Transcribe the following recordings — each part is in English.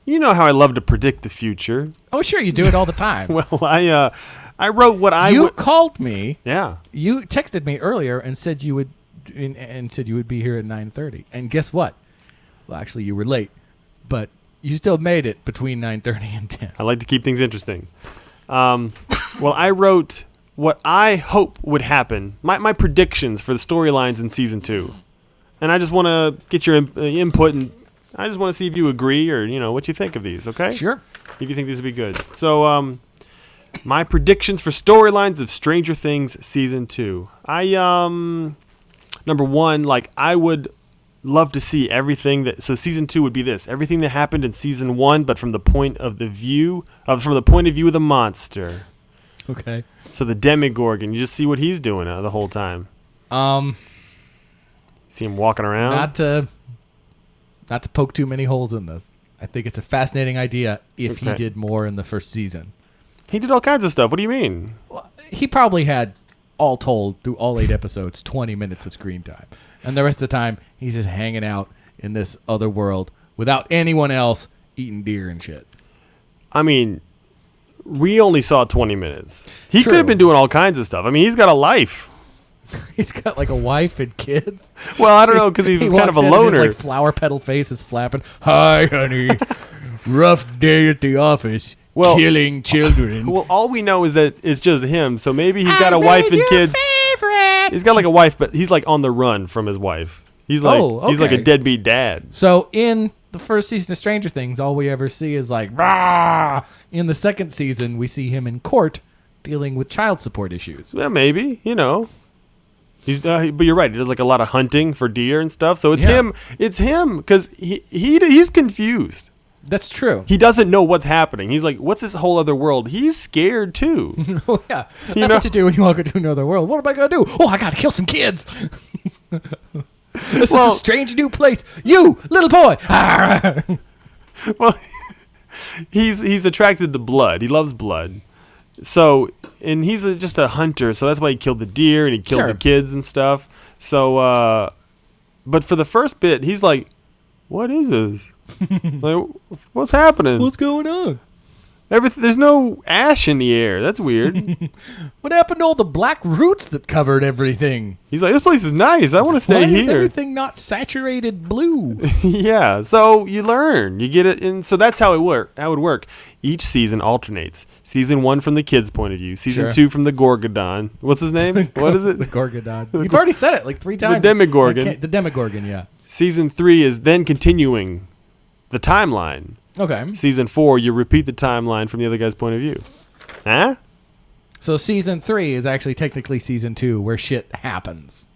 You know how I love to predict the future. Oh, sure, you do it all the time. Well, I wrote what I You called me. Yeah. You texted me earlier and said you would be here at 9:30. And guess what? Well, actually, you were late, but you still made it between 9:30 and 10. I like to keep things interesting. Well, I wrote what I hope would happen, my predictions for the storylines in season 2. And I just want to get your input, and I just want to see if you agree or, what you think of these, okay? Sure. If you think these would be good. So, my predictions for storylines of Stranger Things season 2. Number 1, I would love to see everything so season 2 would be this. Everything that happened in season 1, but from the point of view of the monster. Okay. So the Demogorgon, you just see what he's doing the whole time. See him walking around. Not to poke too many holes in this. I think it's a fascinating idea if he did more in the first season. He did all kinds of stuff. What do you mean? Well, he probably had, all told, through all 8 episodes, 20 minutes of screen time. And the rest of the time, he's just hanging out in this other world without anyone else eating deer and shit. I mean, we only saw 20 minutes. He True. could have been doing all kinds of stuff. I mean, he's got a life. He's got a wife and kids. Well, I don't know, because he's kind of a loner. And his flower petal face is flapping. Hi, honey. Rough day at the office. Killing children. Well, all we know is that it's just him. So maybe he's got a wife and kids. Favorite. He's got a wife, but he's on the run from his wife. He's he's like a deadbeat dad. So in the first season of Stranger Things, all we ever see is rah! In the second season, we see him in court dealing with child support issues. Yeah, maybe. He's, but you're right. He does a lot of hunting for deer and stuff. So it's him. It's him because he's confused. That's true. He doesn't know what's happening. He's like, what's this whole other world? He's scared too. Oh yeah, that's what you do when you walk into another world. What am I gonna do? Oh, I gotta kill some kids. This is a strange new place. You little boy. Well, he's attracted to blood. He loves blood. So, and he's just a hunter, so that's why he killed the deer and he killed the kids and stuff. So, but for the first bit, he's like, what is this? What's happening? What's going on? There's no ash in the air. That's weird. What happened to all the black roots that covered everything? He's like, this place is nice. I want to stay here. Why is everything not saturated blue? Yeah. So you learn. You get it. And so that's how it would work. Each season alternates. Season 1 from the kid's point of view. Season 2 from the Gorgodon. What's his name? What is it? The Gorgodon. You've already said it 3 times. The Demogorgon. The Demogorgon, yeah. Season 3 is then continuing the timeline. Okay. Season 4, you repeat the timeline from the other guy's point of view. Huh? So season 3 is actually technically season 2 where shit happens.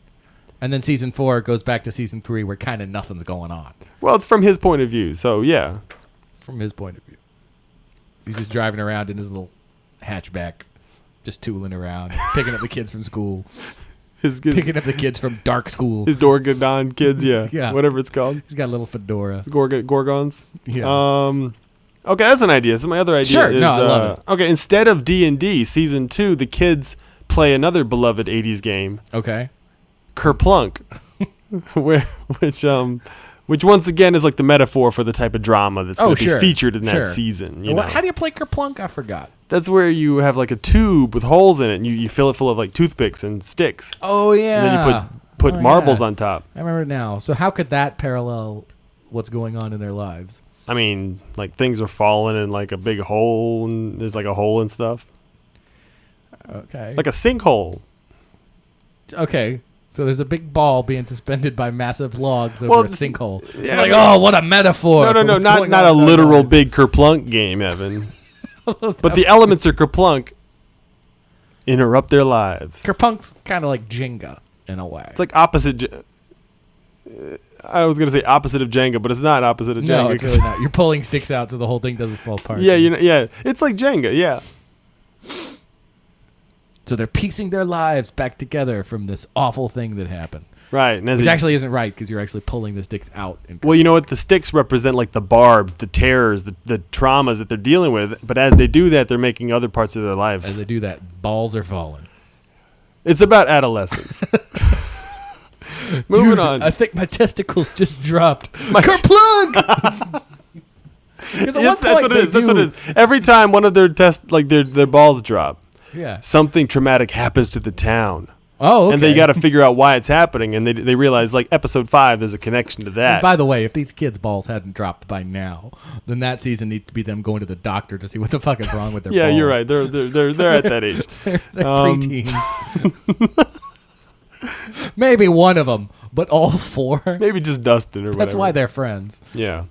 And then season 4 goes back to season 3 where kind of nothing's going on. Well, it's from his point of view, so yeah. From his point of view. He's just driving around in his little hatchback, just tooling around, picking up the kids from school. Picking up the kids from dark school. His Gorgodon kids, yeah. Yeah. Whatever it's called. He's got a little fedora. Gorgons? Yeah. Okay, that's an idea. So my other idea is... I love it. Okay, instead of D&D, Season 2, the kids play another beloved 80s game. Okay. Kerplunk. Which once again is the metaphor for the type of drama that's going to be featured in that season. How do you play Kerplunk? I forgot. That's where you have a tube with holes in it, and you fill it full of toothpicks and sticks. Oh yeah. And then you put marbles on top. I remember it now. So how could that parallel what's going on in their lives? I mean, things are falling in a big hole, and there's a hole and stuff. Okay. Like a sinkhole. Okay. So there's a big ball being suspended by massive logs over a sinkhole. Yeah, oh, what a metaphor. No, not a literal big Kerplunk game, Evan. But the elements of Kerplunk interrupt their lives. Kerplunk's kind of like Jenga in a way. It's opposite. I was going to say opposite of Jenga, but it's not opposite of Jenga. No, it's really not. You're pulling sticks out so the whole thing doesn't fall apart. Yeah, it's like Jenga, yeah. So they're piecing their lives back together from this awful thing that happened. Right. And which actually isn't right because you're actually pulling the sticks out. Well, you know what? The sticks represent the barbs, the terrors, the traumas that they're dealing with. But as they do that, they're making other parts of their life. As they do that, balls are falling. It's about adolescence. Moving on. I think my testicles just dropped. Kerplunk! Because at Yes, one that's point what it they is. That's what do- it is. Every time one of their their balls drop, Yeah. something traumatic happens to the town. Oh, okay. And they got to figure out why it's happening, and they realize like episode 5, there's a connection to And that. by the way, if these kids' balls hadn't dropped by now, then that season needs to be them going to the doctor to see what the fuck is wrong with their yeah, balls. you're right. They're at that age. They're Um, preteens. Maybe one of them, but all four. Maybe just Dustin or whatever. That's why they're friends. Yeah.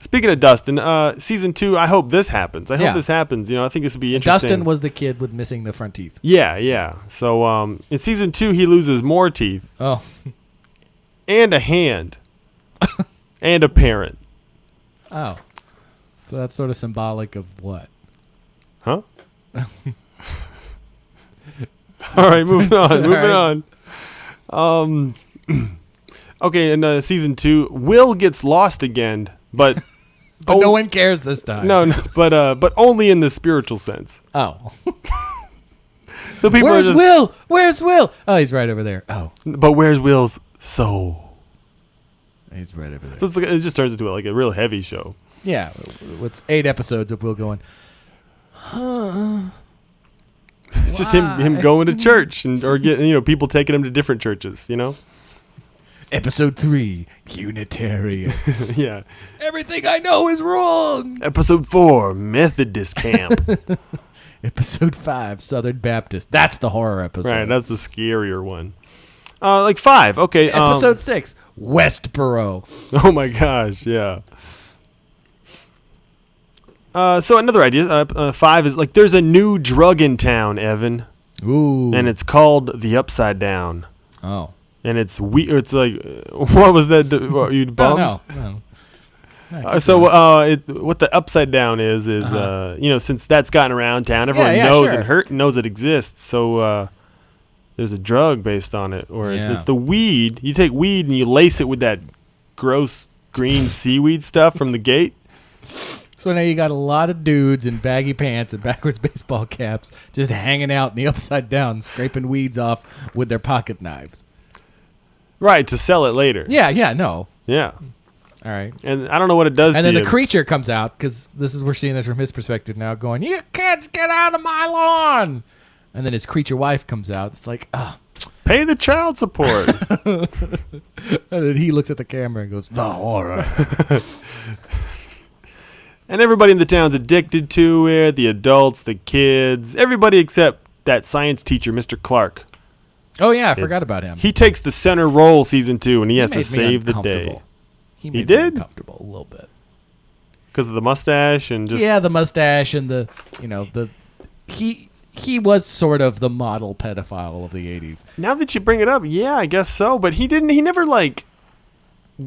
Speaking of Dustin, season 2, I hope this happens. I Yeah. hope this happens. I think this would be interesting. Dustin was the kid with missing the front teeth. Yeah. So in season 2, he loses more teeth Oh, and a hand and a parent. oh. So that's sort of symbolic of what? Huh? All right, moving on. Moving on. Okay, in season 2, Will gets lost again, but But no one cares this time. no, but only in the spiritual sense. Oh. So people Where's are just, Will? Where's Will? Oh, he's right over there. Oh, But where's Will's soul? he's right over there. So it just turns into like a real heavy show. Yeah, it's 8 episodes of Will going, It's just him going to church or getting people taking him to different churches. Episode 3, Unitarian. Yeah. Everything I know is wrong. Episode 4, Methodist camp. Episode 5, Southern Baptist. That's the horror episode. Right, that's the scarier one. Like 5, okay. Episode 6, Westboro. Oh my gosh, yeah. So another idea, 5 is like there's a new drug in town, Evan, Ooh. and it's called the Upside Down, Oh. and it's it's like what was that? What, you bummed? No. What the Upside Down is since that's gotten around town, everyone Yeah, knows sure. knows it exists. So there's a drug based on it, or Yeah. it's the weed. You take weed and you lace it with that gross green seaweed stuff from the gate. So now you got a lot of dudes in baggy pants and backwards baseball caps just hanging out in the Upside Down, scraping weeds off with their pocket knives. Right, to sell it later. Yeah, no. Yeah. All right. And I don't know what it does And to then you. the creature comes out, because we're seeing this from his perspective now, going, "You kids, get out of my lawn!" And then his creature wife comes out. It's like, oh. Pay the child support. And then he looks at the camera and goes, "The horror." And everybody in the town's addicted to it. The adults, the kids, everybody except that science teacher, Mr. Clark. Oh yeah, I forgot about him. He takes the center role season 2, and he has to made me save the day. uncomfortable. He made me did? uncomfortable a little bit. Because of the mustache and just... Yeah, the mustache and he was sort of the model pedophile of the 80s. Now that you bring it up, yeah, I guess so. But he never,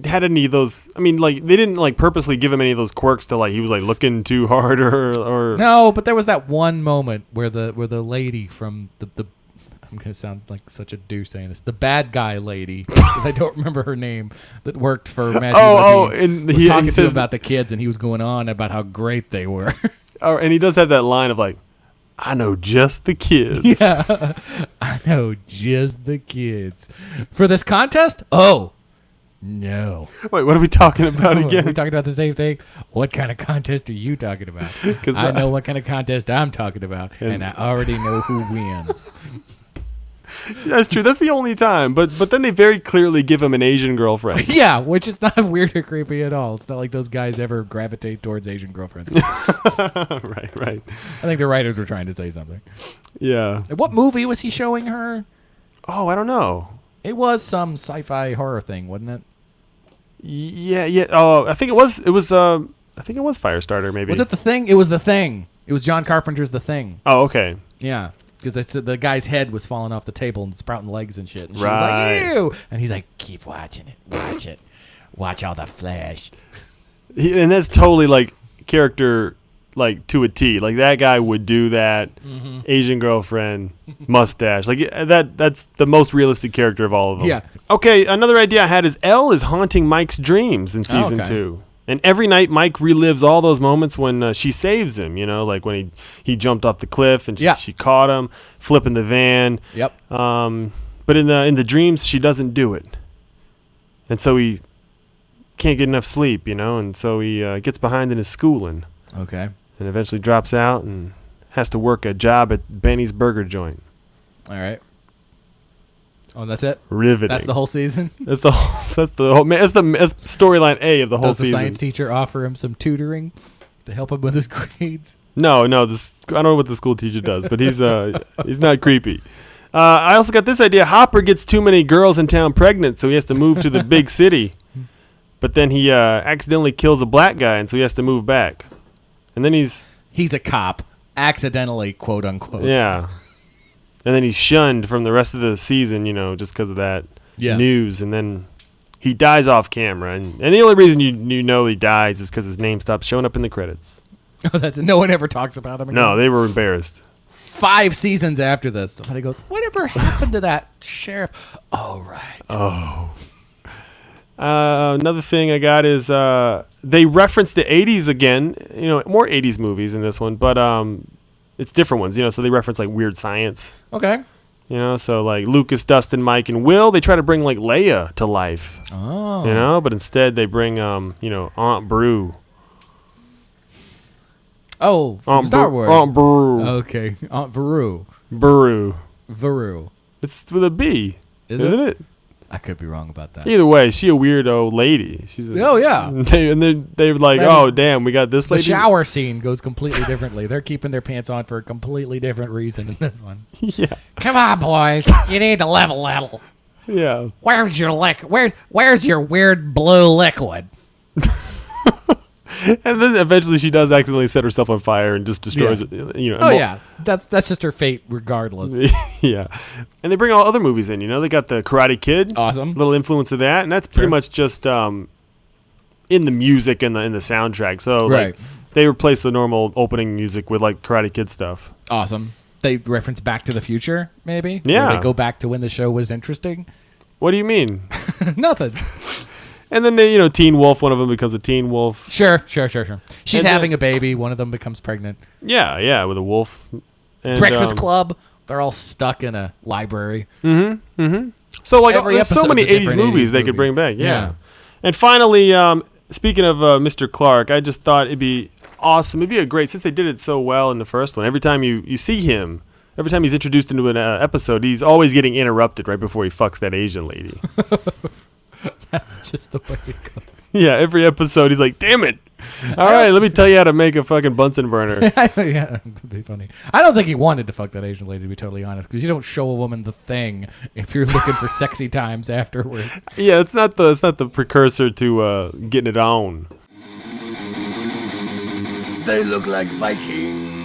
had any of those... I mean, they didn't, purposely give him any of those quirks to, he was, looking too hard or... No, but there was that one moment where the lady from the I'm going to sound like such a douche saying this. The bad guy lady, because I don't remember her name, that worked for Matthew Modine, and was he talking to says him about the kids, and he was going on about how great they were. Oh, and he does have that line of, I know just the kids. Yeah. I know just the kids. For this contest? Oh, no. Wait, what are we talking about Are again? we talking about the same thing? What kind of contest are you talking about? 'Cause I know what kind of contest I'm talking about, and I already know who wins. That's true. That's the only time. But then they very clearly give him an Asian girlfriend. Yeah, which is not weird or creepy at all. It's not like those guys ever gravitate towards Asian girlfriends. Right. I think the writers were trying to say something. Yeah. What movie was he showing her? Oh, I don't know. It was some sci-fi horror thing, wasn't it? Yeah. Oh, I think it was. I think it was Firestarter. Maybe. Was it The Thing? It was The Thing. It was John Carpenter's The Thing. Oh, okay. Yeah. Because the guy's head was falling off the table and sprouting legs and shit. And she Right. was like, ew. And he's like, keep watching it. Watch it. Watch all the flash. And that's totally character to a T. That guy would do that. Mm-hmm. Asian girlfriend, mustache. That's the most realistic character of all of them. Yeah. Okay, another idea I had is Elle is haunting Mike's dreams in season okay. 2. And every night Mike relives all those moments when she saves him, when he jumped off the cliff and she caught him, flipping the van. Yep. But in the dreams she doesn't do it. And so can't get enough sleep, and so he gets behind in his schooling Okay. and eventually drops out and has to work a job at Benny's Burger Joint. All right. Oh, that's it? Riveting. That's the whole season? That's the storyline A of the whole Does the season. science teacher offer him some tutoring to help him with his grades? No, I don't know what the school teacher does, but he's not creepy. I also got this idea. Hopper gets too many girls in town pregnant, so he has to move to the big city. But then he accidentally kills a black guy, and so he has to move back. And then he's a cop, accidentally, quote unquote. yeah. And then he's shunned from the rest of the season, just because of that news. And then he dies off camera. And the only reason you know he dies is because his name stops showing up in the credits. Oh, that's no one ever talks about him again. No, they were embarrassed. 5 seasons after this, somebody goes, "Whatever happened to that sheriff?" Oh, right. Oh. Another thing I got is they reference the 80s again. More 80s movies in this one, but it's different ones. So they reference like Weird Science. Okay. So like Lucas, Dustin, Mike, and Will, they try to bring like Leia to life. Oh. But instead they bring Aunt Beru. Oh, from Star Wars. Aunt Beru. Okay. Aunt Veru. Beru. Veru. It's with a B. Isn't it? I could be wrong about that. Either way, she a weirdo lady. Oh, yeah. They're like, oh, damn, we got this The lady. shower scene goes completely differently. They're keeping their pants on for a completely different reason in this one. Yeah. Come on, boys. You need to level a little. Yeah. Where's your Where's your weird blue liquid? And then eventually she does accidentally set herself on fire and just destroys it. Oh, yeah. That's just her fate regardless. Yeah. And they bring all other movies in. They got the Karate Kid. Awesome. Little influence of that. And that's pretty much just in the music and in the soundtrack. So like, they replace the normal opening music with like Karate Kid stuff. Awesome. They reference Back to the Future, maybe? Yeah. Or they go back to when the show was interesting. What do you mean? Nothing. And then they, Teen Wolf, one of them becomes a Teen Wolf. Sure. She's And having a baby. One of them becomes pregnant. Yeah, with a wolf. And, Breakfast Club. They're all stuck in a library. So like Every there's so episode's many a 80s different movies 80s they could movie. bring back. Yeah. Yeah. And finally, speaking of Mr. Clark, I just thought it'd be awesome. It'd be a great, since they did it so well in the first one, every time you see him, every time he's introduced into an episode, he's always getting interrupted right before he fucks that Asian lady. That's just the way it goes. Yeah, every episode he's like, damn it. All right, let me tell you how to make a fucking Bunsen burner. Yeah, that'd be funny. I don't think he wanted to fuck that Asian lady, to be totally honest, because you don't show a woman the thing if you're looking for sexy times afterward. Yeah, it's not the precursor to getting it on. They look like Vikings.